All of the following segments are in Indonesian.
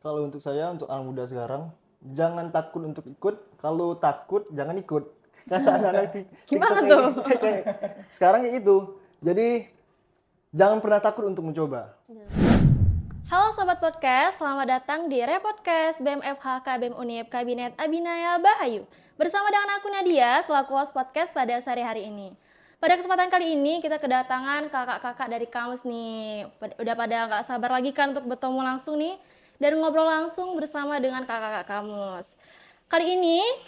Kalau untuk saya, untuk anak muda sekarang, jangan takut untuk ikut. Kalau takut, jangan ikut. Karena anak-anak TikTok Gimana kayak, tuh? kayak sekarang kayak gitu. Jadi jangan pernah takut untuk mencoba. Halo Sobat Podcast, selamat datang di Repodcast BMFH KBM Unip Kabinet Abinaya Bahayu. Bersama dengan aku Nadia, selaku host podcast pada sore hari ini. Pada kesempatan kali ini kita kedatangan kakak-kakak dari kampus nih. Udah pada nggak sabar lagi kan untuk bertemu langsung nih dan ngobrol langsung bersama dengan kakak-kakak kampus.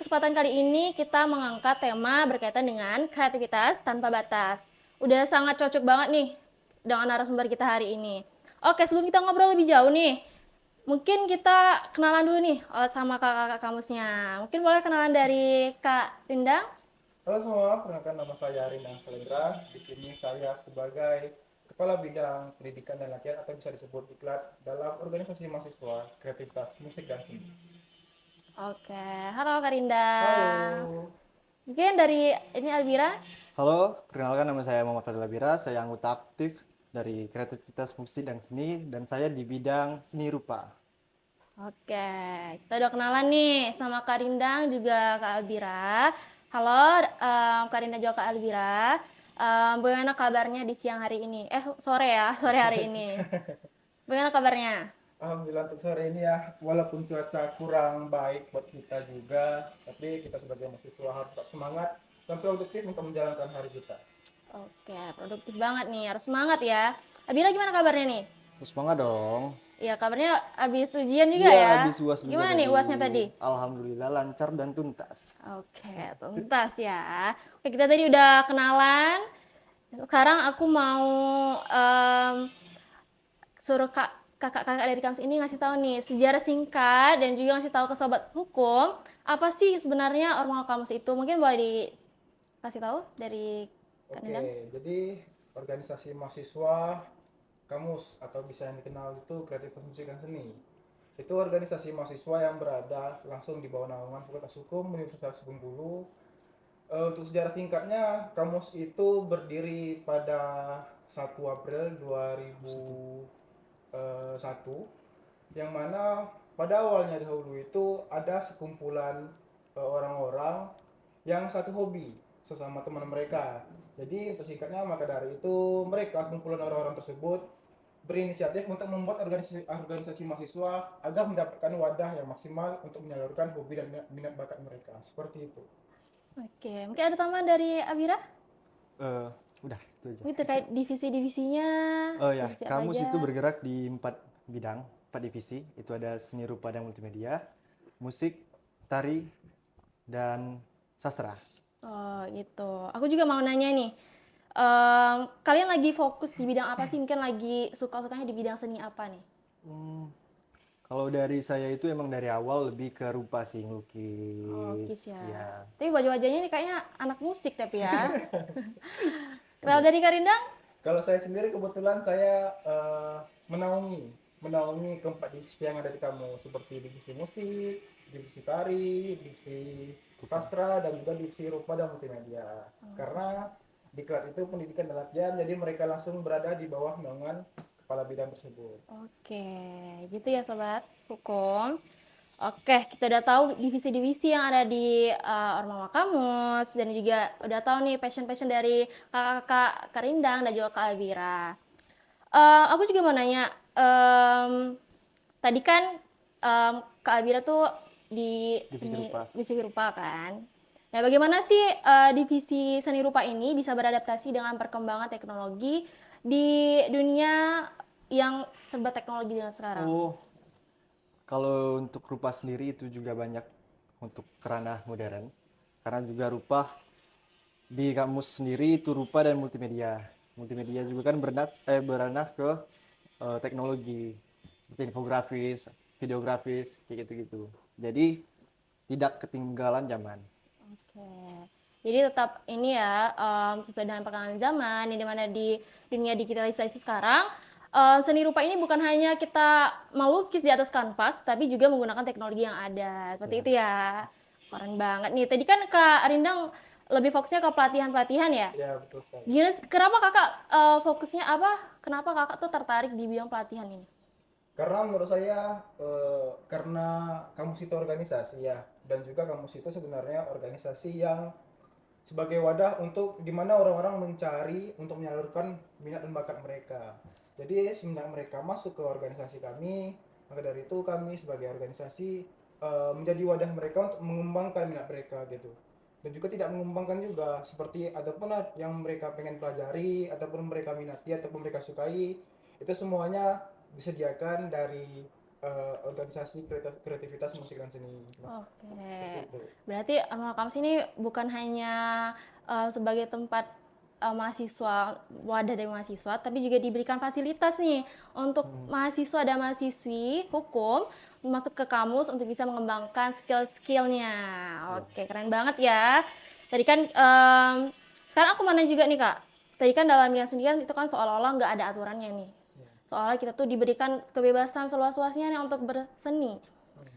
Kesempatan kali ini kita mengangkat tema berkaitan dengan kreativitas tanpa batas. Udah sangat cocok banget nih dengan narasumber kita hari ini. Oke, sebelum kita ngobrol lebih jauh nih, mungkin kita kenalan dulu nih sama kakak-kakak kampusnya. Mungkin boleh kenalan dari Kak Rindang? Halo semua, perkenalkan nama saya Rina Salendra. Di sini saya sebagai Kepala Bidang Pendidikan dan Latihan atau bisa disebut Diklat dalam organisasi mahasiswa kreativitas musik dan seni. Oke, halo Kak Rindang. Halo. Mungkin dari ini Alvira? Halo, perkenalkan nama saya Muhammad Fadil Labira. Saya anggota aktif dari kreativitas musik dan seni, dan saya di bidang seni rupa. Oke, kita udah kenalan nih sama Kak Rindang juga Kak Alvira. Halo, Kak Rindang juga Kak Alvira. Bagaimana kabarnya di siang hari ini? Sore ya, sore hari ini. Bagaimana kabarnya? Alhamdulillah untuk sore ini ya, walaupun cuaca kurang baik buat kita juga, tapi kita sebagai mahasiswa harus tetap semangat dan produktif untuk menjalankan hari kita. Oke, produktif banget nih, harus semangat ya. Abira gimana kabarnya nih? Terus semangat dong. Iya, kabarnya habis ujian juga Iya, ya. habis UAS juga Gimana tadi. nih UASnya tadi? Alhamdulillah lancar dan tuntas. Oke, tuntas ya. Oke, kita tadi udah kenalan. Sekarang aku mau suruh kakak-kakak dari kampus ini ngasih tahu nih sejarah singkat dan juga ngasih tahu ke sobat hukum apa sih sebenarnya Ormawa Kampus itu. Mungkin boleh dikasih tahu dari Kak Nindang? Oke, jadi organisasi mahasiswa Kamus atau bisa yang dikenal itu Kreativitas Musik dan Seni. Itu organisasi mahasiswa yang berada langsung di bawah naungan Fakultas Hukum Universitas Bengkulu. Untuk sejarah singkatnya, Kamus itu berdiri pada 1 April 2001, yang mana pada awalnya dahulu itu ada sekumpulan orang-orang yang satu hobi sesama teman mereka. Jadi untuk singkatnya, maka dari itu mereka sekumpulan orang-orang tersebut berinisiatif untuk membuat organisasi mahasiswa agar mendapatkan wadah yang maksimal untuk menyalurkan hobi dan minat bakat mereka. Seperti itu. Oke, mungkin ada tambahan dari Abira? Udah, itu aja. Mungkin terkait divisi-divisinya, Oh ya, divisi apa kamus aja? itu bergerak di 4 bidang, 4 divisi. Itu ada seni rupa dan multimedia, musik, tari, dan sastra. Oh gitu. Aku juga mau nanya nih, kalian lagi fokus di bidang apa sih? Mungkin lagi suka-sukanya di bidang seni apa nih? Hmm, Kalau dari saya itu emang dari awal lebih ke rupa sih, Oh, kis ngelukis. ya. Ya, Tapi wajah-wajahnya nih kayaknya anak musik tapi ya. Kalau dari Karindang? Kalau saya sendiri kebetulan saya menaungi keempat divisi yang ada di kamu, seperti divisi musik, divisi tari, divisi sastra, dan juga divisi rupa dan multimedia. Karena diklat itu pendidikan dan latihan, jadi mereka langsung berada di bawah naungan kepala bidang tersebut. Oke, gitu ya sobat hukum. Oke, kita udah tahu divisi-divisi yang ada di Ormawa Kamus dan juga udah tahu nih passion-passion dari kakak Karindang dan juga Kak Elvira. Aku juga mau nanya, tadi kan Kak Elvira tuh di divisi rupa. divisi rupa kan. Nah, bagaimana sih divisi seni rupa ini bisa beradaptasi dengan perkembangan teknologi di dunia yang serba teknologi dengan sekarang? Oh, kalau untuk rupa sendiri itu juga banyak untuk kerana modern. Karena juga rupa di kamus sendiri itu rupa dan multimedia. Multimedia juga kan beranah ke teknologi seperti infografis, videografis, kayak gitu-gitu. Jadi tidak ketinggalan zaman. Oke. Jadi tetap ini ya sesuai dengan perkembangan zaman, di mana di dunia digitalisasi sekarang seni rupa ini bukan hanya kita melukis di atas kanvas, tapi juga menggunakan teknologi yang ada. Seperti Ya. itu ya. Keren banget nih. Tadi kan Kak Rindang lebih fokusnya ke pelatihan-pelatihan ya. Ya, betul sekali. Gimana, kenapa kakak fokusnya apa? Kenapa kakak tuh tertarik di bidang pelatihan ini? Karena menurut saya karena kampus itu organisasi ya, dan juga kampus itu sebenarnya organisasi yang sebagai wadah untuk dimana orang-orang mencari untuk menyalurkan minat dan bakat mereka. Jadi semenjak mereka masuk ke organisasi kami, maka dari itu kami sebagai organisasi menjadi wadah mereka untuk mengembangkan minat mereka gitu. Dan juga tidak mengembangkan juga seperti ataupun yang mereka pengen pelajari ataupun mereka minati ataupun mereka sukai, itu semuanya disediakan dari organisasi kreativitas musik dan seni. Nah, seperti Oke. itu. Berarti kampus ini bukan hanya sebagai tempat mahasiswa, wadah dari mahasiswa, tapi juga diberikan fasilitas nih untuk mahasiswa dan mahasiswi hukum masuk ke kampus untuk bisa mengembangkan skill-skillnya. Oke, keren banget ya. Tadi kan sekarang aku mau nanya juga nih Kak. Tadi kan dalam bidang seni kan itu kan seolah-olah nggak ada aturannya nih. Soalnya kita tuh diberikan kebebasan seluas-luasnya nih untuk berseni.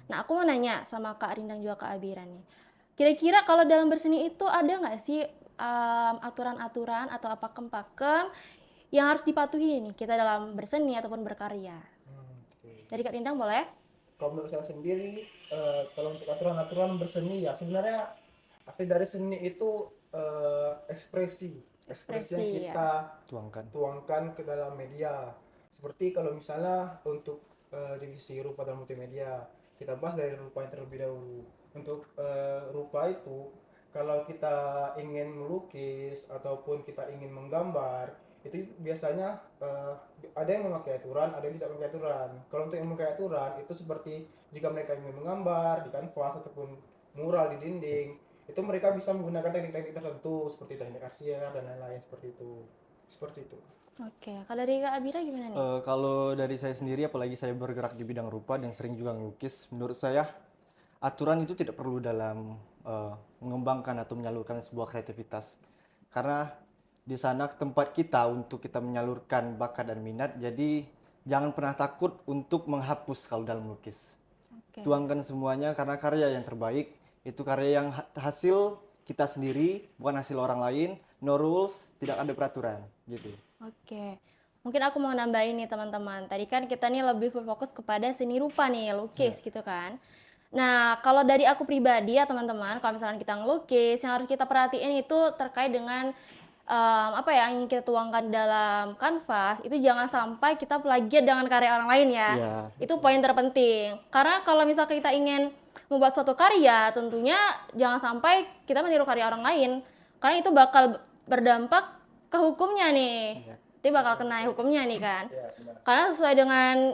Nah, aku mau nanya sama Kak Rindang juga Kak Abira nih. Kira-kira kalau dalam berseni itu ada nggak sih aturan-aturan atau apa pakem yang harus dipatuhi nih kita dalam berseni ataupun berkarya? Oke. Dari Kak Rindang boleh? Kalau menurut saya sendiri, kalau untuk aturan-aturan berseni ya sebenarnya arti dari seni itu ekspresi yang Ekspresi ya. kita Tuangkan. tuangkan ke dalam media. Seperti kalau misalnya untuk divisi rupa dan multimedia, kita bahas dari rupa yang terlebih dahulu. Untuk rupa itu, kalau kita ingin melukis ataupun kita ingin menggambar, itu biasanya ada yang memakai aturan, ada yang tidak memakai aturan. Kalau untuk yang memakai aturan itu seperti jika mereka ingin menggambar di kanvas ataupun mural di dinding, itu mereka bisa menggunakan teknik-teknik tertentu seperti teknik arsier dan lain-lain seperti itu. Seperti itu. Oke, kalau dari Kak Abira gimana nih? Kalau dari saya sendiri, apalagi saya bergerak di bidang rupa dan sering juga ngelukis, menurut saya aturan itu tidak perlu dalam mengembangkan atau menyalurkan sebuah kreativitas. Karena di sana tempat kita untuk kita menyalurkan bakat dan minat, jadi jangan pernah takut untuk menghapus kalau dalam melukis. Oke. Tuangkan semuanya karena karya yang terbaik itu karya yang hasil kita sendiri, bukan hasil orang lain, no rules, tidak ada peraturan, gitu. Oke, mungkin aku mau nambahin nih teman-teman. Tadi kan kita nih lebih berfokus kepada seni rupa nih, lukis gitu kan. Nah, kalau dari aku pribadi ya teman-teman, kalau misalkan kita ngelukis, yang harus kita perhatiin itu terkait dengan apa ya, yang ingin kita tuangkan dalam kanvas, itu jangan sampai kita plagiat dengan karya orang lain ya. Iya. Itu poin terpenting. Karena kalau misalkan kita ingin membuat suatu karya, tentunya jangan sampai kita meniru karya orang lain. Karena itu bakal berdampak ke hukumnya nih. Itu bakal kena hukumnya nih kan. Ya, benar. Karena sesuai dengan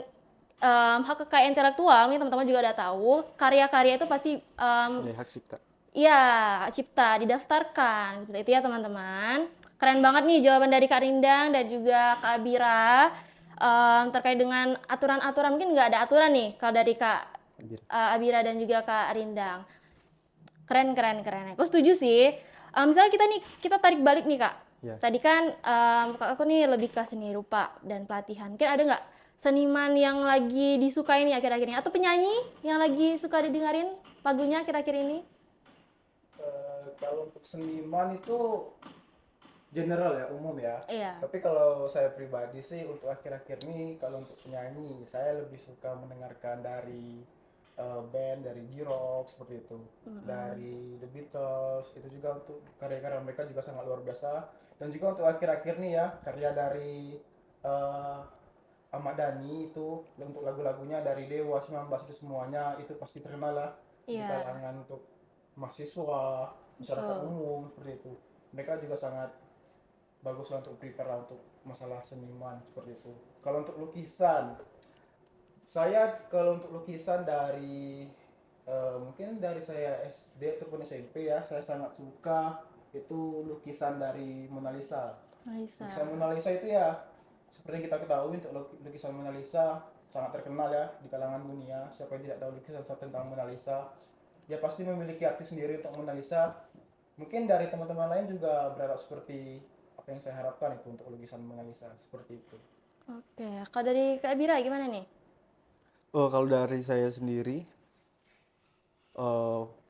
hak kekayaan intelektual, nih teman-teman juga udah tahu, karya-karya itu pasti Oleh hak cipta. iya, hak cipta didaftarkan. Seperti itu ya teman-teman. Keren banget nih jawaban dari Kak Rindang dan juga Kak Abira terkait dengan aturan-aturan. Mungkin nggak ada aturan nih kalau dari Kak Abira dan juga Kak Rindang. Keren, keren, keren. Aku setuju sih. Misalnya kita tarik balik nih Kak. Ya. Tadi kan aku nih lebih ke seni rupa dan pelatihan. Mungkin ada nggak seniman yang lagi disukai nih akhir-akhir ini? Atau penyanyi yang lagi suka didengarin lagunya akhir-akhir ini? Kalau untuk seniman itu general ya, umum ya. Iya. Tapi kalau saya pribadi sih untuk akhir-akhir ini kalau untuk penyanyi saya lebih suka mendengarkan dari band dari J-Rock seperti itu, dari The Beatles, itu juga untuk karya-karya mereka juga sangat luar biasa. Dan juga untuk akhir-akhir ini ya karya dari eh, Ahmad Dhani itu untuk lagu-lagunya dari Dewa 19 itu semuanya itu pasti terkenal lah di Iya. kalangan untuk mahasiswa, masyarakat Betul. umum seperti itu. Mereka juga sangat bagus lah untuk prepare untuk masalah seniman seperti itu. Kalau untuk lukisan, saya kalau untuk lukisan dari mungkin dari saya SD ataupun SMP ya, saya sangat suka itu lukisan dari Mona Lisa. Marisa. Lukisan Mona Lisa itu ya seperti yang kita ketahui untuk lukisan Mona Lisa sangat terkenal ya di kalangan dunia. Siapa yang tidak tahu lukisan tentang Mona Lisa, dia pasti memiliki arti sendiri untuk Mona Lisa. Mungkin dari teman-teman lain juga berharap seperti apa yang saya harapkan itu untuk lukisan Mona Lisa seperti itu. Oke, kalau dari Kak Bira gimana nih? Kalau dari saya sendiri,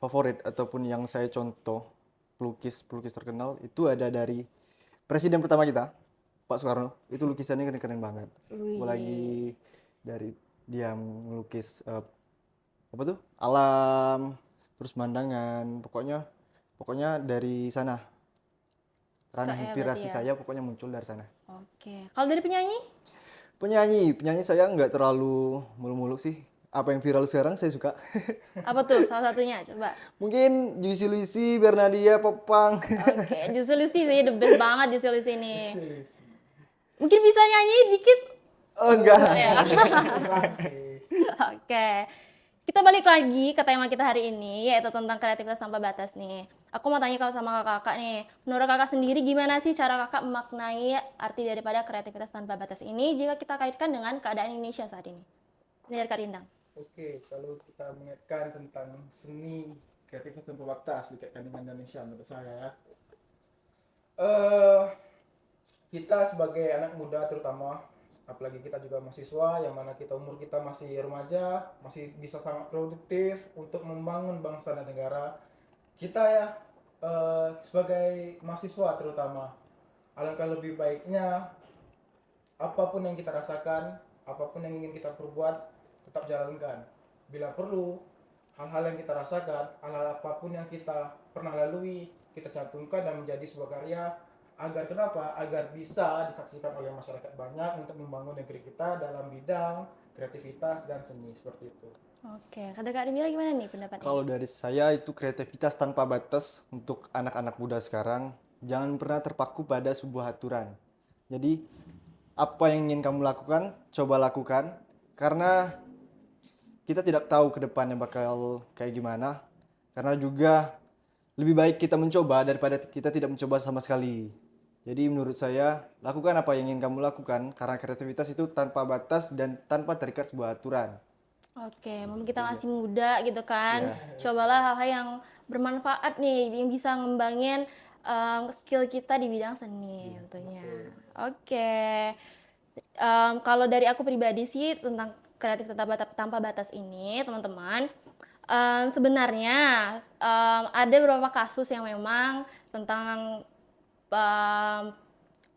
favorit ataupun yang saya contoh pelukis terkenal itu ada dari presiden pertama kita, Pak Soekarno. Itu lukisannya keren-keren banget. Wih. Lagi dari dia melukis apa tuh alam, terus pemandangan, pokoknya dari sana Suka ranah ya berarti inspirasi ya. saya pokoknya muncul dari sana. Oke. Kalau dari penyanyi? Penyanyi saya nggak terlalu muluk-muluk sih. Apa yang viral sekarang saya suka. Apa tuh salah satunya? Coba. Mungkin Juicy Luicy, Bernadia, Popang. Oke, Juicy Luicy sih the best banget Juicy Luicy ini. Sih. Mungkin bisa nyanyi dikit? Oh enggak. Ya. Kurang sih. Oke. Kita balik lagi ke tema kita hari ini, yaitu tentang kreativitas tanpa batas nih. Aku mau tanya kalau sama kakak nih, menurut kakak sendiri gimana sih cara kakak memaknai arti daripada kreativitas tanpa batas ini jika kita kaitkan dengan keadaan Indonesia saat ini? Ini dari Kak Rindang. Oke, kalau kita mengaitkan tentang seni kreativitas tanpa batas dikaitkan dengan Indonesia menurut saya ya. Eh, kita sebagai anak muda terutama, apalagi kita juga mahasiswa yang mana kita umur kita masih remaja, masih bisa sangat produktif untuk membangun bangsa dan negara. Kita ya sebagai mahasiswa terutama, alangkah lebih baiknya apapun yang kita rasakan, apapun yang ingin kita perbuat, tetap jalankan. Bila perlu, hal-hal yang kita rasakan, hal-hal apapun yang kita pernah lalui, kita cantumkan dan menjadi sebuah karya. Agar kenapa? Agar bisa disaksikan oleh masyarakat banyak untuk membangun negeri kita dalam bidang kreativitas dan seni seperti itu. Oke, Kak Mira gimana nih pendapatnya? Kalau dari saya itu kreativitas tanpa batas untuk anak-anak muda sekarang, jangan pernah terpaku pada sebuah aturan. Jadi apa yang ingin kamu lakukan, coba lakukan karena kita tidak tahu ke depannya bakal kayak gimana. Karena juga lebih baik kita mencoba daripada kita tidak mencoba sama sekali. Jadi menurut saya, lakukan apa yang ingin kamu lakukan karena kreativitas itu tanpa batas dan tanpa terikat sebuah aturan. Oke, mumpung kita masih muda gitu kan, Iya. cobalah hal-hal yang bermanfaat nih, yang bisa ngembangin skill kita di bidang seni tentunya. Oke, kalau dari aku pribadi sih tentang kreatif tanpa batas ini, teman-teman, sebenarnya ada beberapa kasus yang memang tentang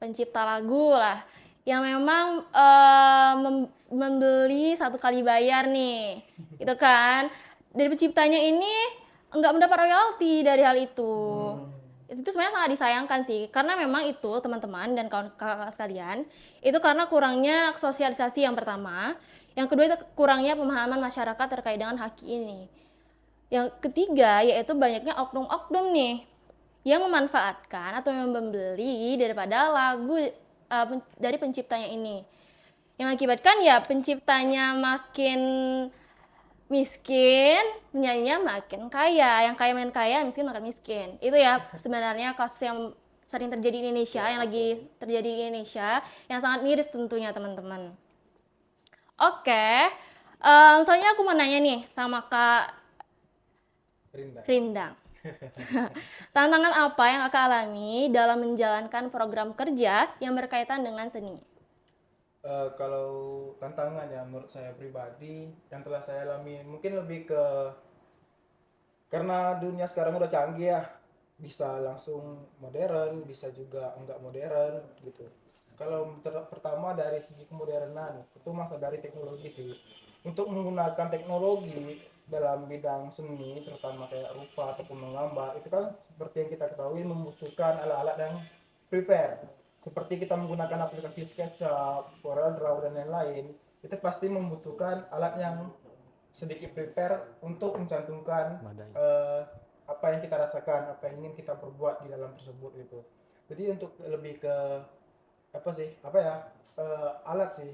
pencipta lagu lah yang memang membeli satu kali bayar nih, gitu kan. Dari penciptanya ini nggak mendapat royalti dari hal itu. Itu sebenarnya sangat disayangkan sih, karena memang itu teman-teman dan kawan kakak sekalian, itu karena kurangnya sosialisasi yang pertama, yang kedua itu kurangnya pemahaman masyarakat terkait dengan hak ini. Yang ketiga yaitu banyaknya oknum-oknum nih yang memanfaatkan atau yang membeli daripada lagu dari penciptanya ini. Yang mengakibatkan ya penciptanya makin miskin, penyanyinya makin kaya. Yang kaya makin kaya, miskin makin miskin. Itu ya sebenarnya kasus yang sering terjadi di Indonesia, yang lagi terjadi di Indonesia, yang sangat miris tentunya teman-teman. Oke, soalnya aku mau nanya nih sama Kak Rindang. Tantangan apa yang Kakak alami dalam menjalankan program kerja yang berkaitan dengan seni? Kalau tantangan ya menurut saya pribadi yang telah saya alami mungkin lebih ke karena dunia sekarang udah canggih ya, bisa langsung modern, bisa juga enggak modern gitu. Kalau pertama dari segi kemodernan itu masa dari teknologi sih. Untuk menggunakan teknologi dalam bidang seni terutama kayak rupa ataupun menggambar itu kan seperti yang kita ketahui membutuhkan alat-alat yang prepare. Seperti kita menggunakan aplikasi SketchUp, CorelDRAW dan lain-lain, itu pasti membutuhkan alat yang sedikit prepare untuk mencantumkan Badai. apa yang kita rasakan, apa yang ingin kita perbuat di dalam tersebut gitu. Jadi untuk lebih ke alat sih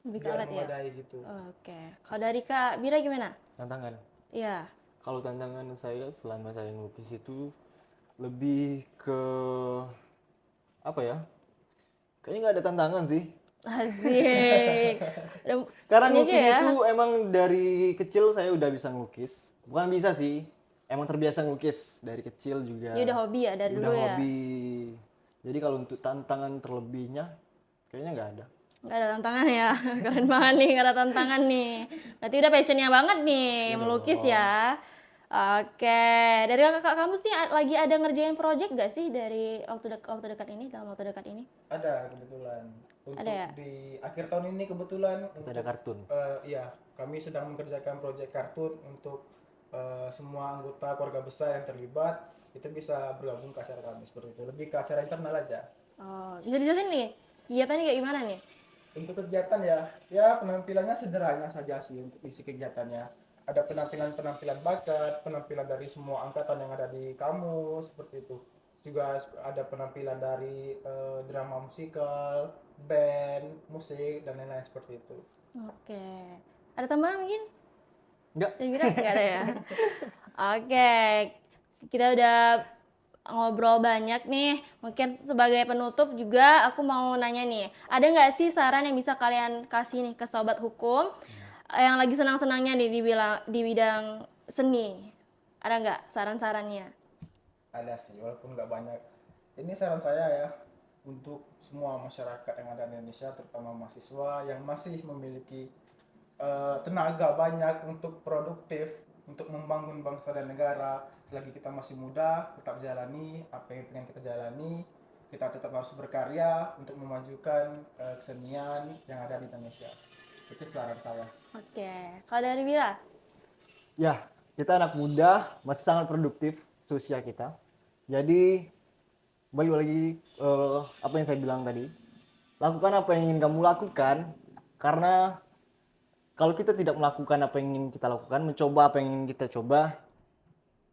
Lebih ke biar alat ya? memadai gitu. Oke, kalau dari Kak Bira gimana? Tantangan. Iya. Kalau tantangan saya selama saya ngelukis itu lebih ke apa ya? Kayaknya nggak ada tantangan sih. Asik. Karena Ini aja ngelukis ya. itu emang dari kecil saya udah bisa ngelukis. Bukan bisa sih, emang terbiasa ngelukis dari kecil juga. Ini udah hobi ya dari Udah dulu ya. hobi. Jadi kalau untuk tantangan terlebihnya kayaknya nggak ada. Nggak ada tantangan ya. Keren banget nih, nggak ada tantangan nih. Berarti udah passionnya banget nih Iya melukis dong. ya. Oke, dari kakak kampus nih lagi ada ngerjain project gak sih dari waktu dekat ini, dalam waktu dekat ini? Ada kebetulan. Untuk Ada ya? di akhir tahun ini kebetulan Kita ada kartun. iya, kami sedang mengerjakan proyek kartun untuk semua anggota keluarga besar yang terlibat itu bisa bergabung ke acara kami seperti itu. Lebih ke acara internal aja. Oh, bisa dijelasin nih, kegiatannya kayak gimana nih? Untuk kegiatan ya penampilannya sederhana saja sih untuk isi kegiatannya. Ada penampilan bakat, penampilan dari semua angkatan yang ada di kamus seperti itu. Juga ada penampilan dari drama musikal, band, musik dan lain-lain seperti itu. Oke, ada tambahan mungkin? Enggak. Dan Wira nggak ada ya? Oke, kita udah ngobrol banyak nih. Mungkin sebagai penutup juga aku mau nanya nih, ada nggak sih saran yang bisa kalian kasih nih ke sobat hukum yang lagi senang-senangnya nih di bidang seni? Ada nggak saran-sarannya? Ada sih, walaupun nggak banyak. Ini saran saya ya untuk semua masyarakat yang ada di Indonesia, terutama mahasiswa yang masih memiliki tenaga banyak untuk produktif, untuk membangun bangsa dan negara. Selagi kita masih muda, tetap jalani apa yang pengen kita jalani. Kita tetap harus berkarya untuk memajukan kesenian yang ada di Indonesia. Itu saran saya. Oke, kalau dari Wira? Ya, kita anak muda masih sangat produktif seusia kita. Jadi balik lagi apa yang saya bilang tadi. Lakukan apa yang ingin kamu lakukan, karena kalau kita tidak melakukan apa yang ingin kita lakukan, mencoba apa yang ingin kita coba,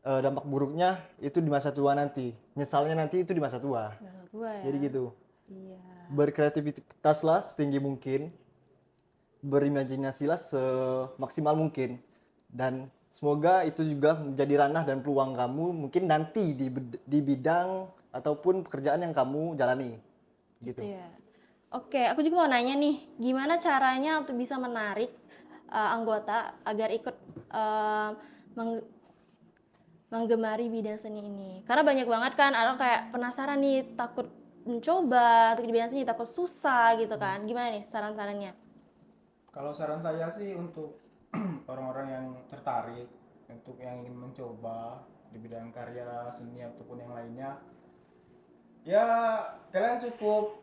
dampak buruknya itu di masa tua nanti. Nyesalnya nanti itu di masa tua. Masa tua ya? Jadi gitu. Iya. Berkreativitaslah setinggi mungkin, berimajinasilah semaksimal mungkin, dan semoga itu juga menjadi ranah dan peluang kamu mungkin nanti di bidang ataupun pekerjaan yang kamu jalani gitu. Gitu ya. Oke, aku juga mau nanya nih, gimana caranya untuk bisa menarik anggota agar ikut menggemari bidang seni ini? Karena banyak banget kan orang kayak penasaran nih, takut mencoba untuk di bidang seni, takut susah gitu kan. Gimana nih saran-sarannya? Kalau saran saya sih untuk orang-orang yang tertarik, untuk yang ingin mencoba di bidang karya seni ataupun yang lainnya, ya kalian cukup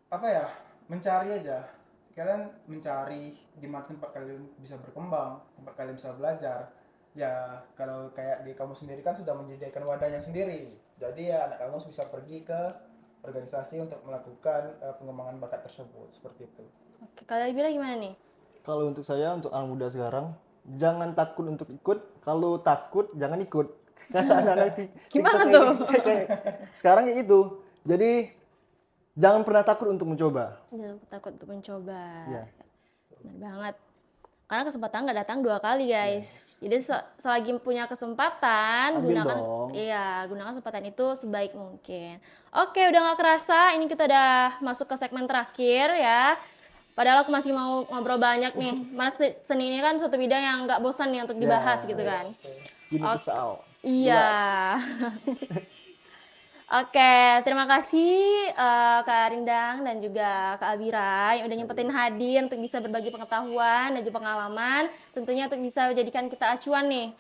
apa ya, mencari aja. Kalian mencari di mana tempat kalian bisa berkembang, tempat kalian bisa belajar. Ya kalau kayak di kamu sendiri kan sudah menyediakan wadahnya sendiri. Jadi ya anak kamu bisa pergi ke organisasi untuk melakukan pengembangan bakat tersebut seperti itu. Oke, kalau Bira gimana nih? Kalau untuk saya, untuk anak muda sekarang, jangan takut untuk ikut. Kalau takut jangan ikut. Karena anak-anak Gimana TikTok tuh? kayak sekarang kayak gitu. Jadi jangan pernah takut untuk mencoba. Jangan takut untuk mencoba. Iya. Benar banget. Karena kesempatan nggak datang 2 kali, guys. Jadi selagi punya kesempatan, Ambil gunakan dong. gunakan kesempatan itu sebaik mungkin. Oke, udah nggak kerasa, ini kita udah masuk ke segmen terakhir ya. Padahal aku masih mau ngobrol banyak nih. Mana seni ini kan suatu bidang yang nggak bosan nih untuk dibahas gitu kan. Universal. Iya. Oke, terima kasih Kak Rindang dan juga Kak Abira yang udah nyempetin hadir untuk bisa berbagi pengetahuan dan juga pengalaman. Tentunya untuk bisa menjadikan kita acuan nih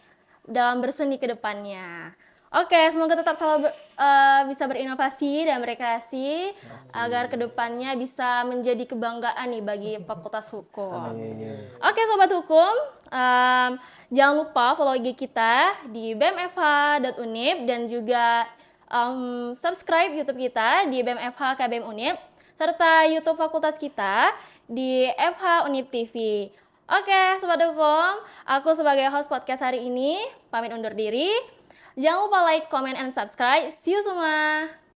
dalam berseni ke depannya. Oke, semoga tetap selalu bisa berinovasi dan berkreasi agar kedepannya bisa menjadi kebanggaan nih bagi Fakultas Hukum. Amin. Oke Sobat Hukum, jangan lupa follow IG kita di bmfh.unip dan juga subscribe YouTube kita di BMFH KBM Unip serta YouTube fakultas kita di FH Unip TV. Oke Sobat Hukum, aku sebagai host podcast hari ini pamit undur diri. Jangan lupa like, comment, and subscribe. See you semua!